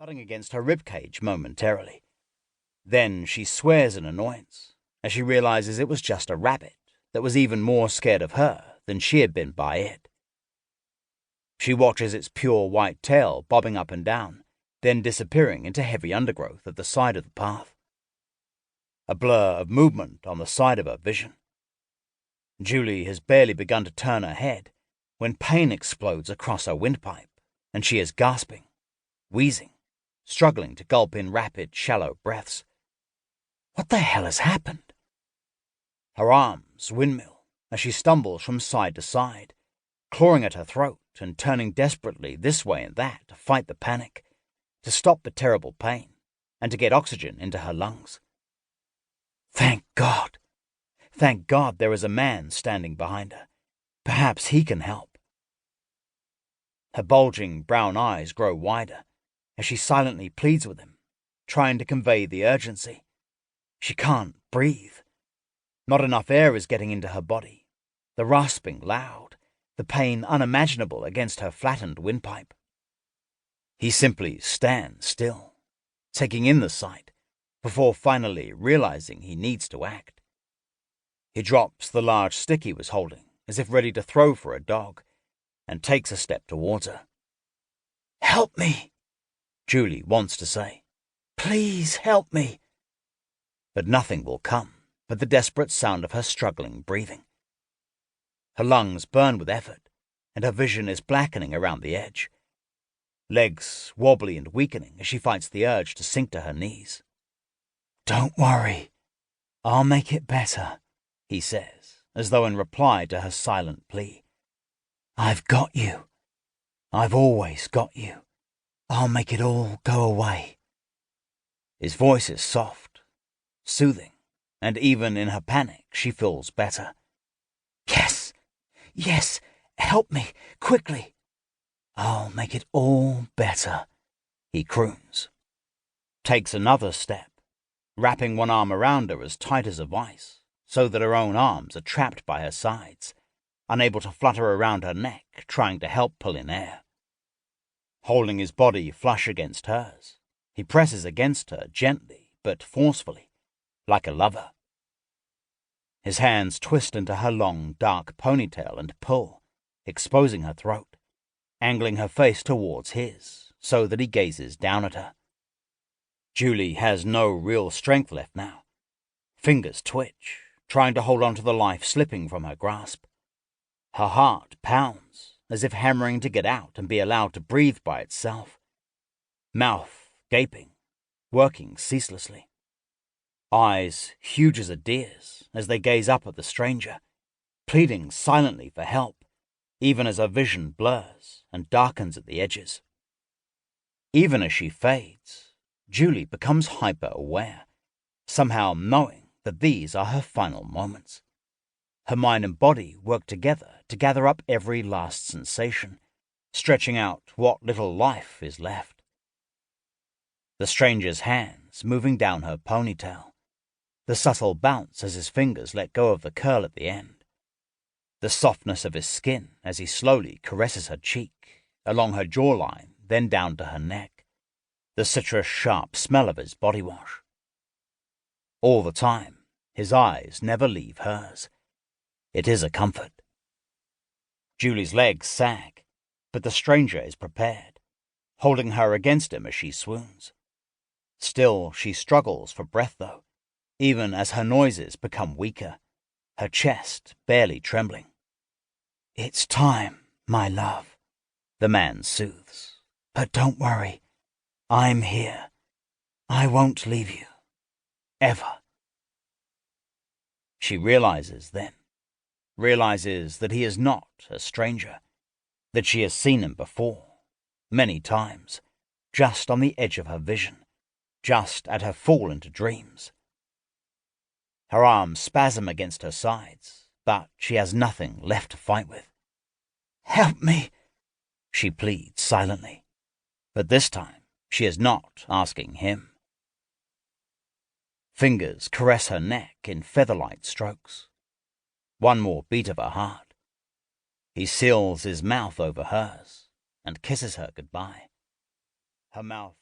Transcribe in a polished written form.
thudding against her ribcage momentarily. Then she swears in annoyance as she realizes it was just a rabbit that was even more scared of her than she had been by it. She watches its pure white tail bobbing up and down, then disappearing into heavy undergrowth at the side of the path. A blur of movement on the side of her vision. Julie has barely begun to turn her head when pain explodes across her windpipe, and she is gasping, wheezing, struggling to gulp in rapid, shallow breaths. What the hell has happened? Her arms windmill as she stumbles from side to side, clawing at her throat and turning desperately this way and that to fight the panic, to stop the terrible pain, and to get oxygen into her lungs. Thank God! Thank God there is a man standing behind her. Perhaps he can help. Her bulging brown eyes grow wider as she silently pleads with him, trying to convey the urgency. She can't breathe. Not enough air is getting into her body, the rasping loud, the pain unimaginable against her flattened windpipe. He simply stands still, taking in the sight, before finally realizing he needs to act. He drops the large stick he was holding, as if ready to throw for a dog, and takes a step towards her. "Help me," Julie wants to say. "Please help me." But nothing will come but the desperate sound of her struggling breathing. Her lungs burn with effort, and her vision is blackening around the edge. Legs wobbly and weakening as she fights the urge to sink to her knees. "Don't worry. I'll make it better," he says, as though in reply to her silent plea. "I've got you. I've always got you. I'll make it all go away." His voice is soft, soothing, and even in her panic she feels better. "Yes, yes, help me, quickly. I'll make it all better," he croons. Takes another step, wrapping one arm around her as tight as a vice, so that her own arms are trapped by her sides, unable to flutter around her neck, trying to help pull in air. Holding his body flush against hers, he presses against her gently but forcefully, like a lover. His hands twist into her long, dark ponytail and pull, exposing her throat, angling her face towards his, so that he gazes down at her. Julie has no real strength left now. Fingers twitch, trying to hold on to the life slipping from her grasp. Her heart pounds, as if hammering to get out and be allowed to breathe by itself. Mouth gaping, working ceaselessly. Eyes huge as a deer's as they gaze up at the stranger, pleading silently for help, even as her vision blurs and darkens at the edges. Even as she fades, Julie becomes hyper-aware, somehow knowing that these are her final moments. Her mind and body work together to gather up every last sensation, stretching out what little life is left. The stranger's hands moving down her ponytail, the subtle bounce as his fingers let go of the curl at the end, the softness of his skin as he slowly caresses her cheek, along her jawline, then down to her neck, the citrus-sharp smell of his body wash. All the time, his eyes never leave hers. It is a comfort. Julie's legs sag, but the stranger is prepared, holding her against him as she swoons. Still, she struggles for breath, though, even as her noises become weaker, her chest barely trembling. "It's time, my love," the man soothes. "But don't worry. I'm here. I won't leave you. Ever." She realizes then, that he is not a stranger, that she has seen him before, many times, just on the edge of her vision, just at her fall into dreams. Her arms spasm against her sides, but she has nothing left to fight with. "Help me," she pleads silently, but this time she is not asking him. Fingers caress her neck in feather-light strokes. One more beat of her heart. He seals his mouth over hers and kisses her goodbye. Her mouth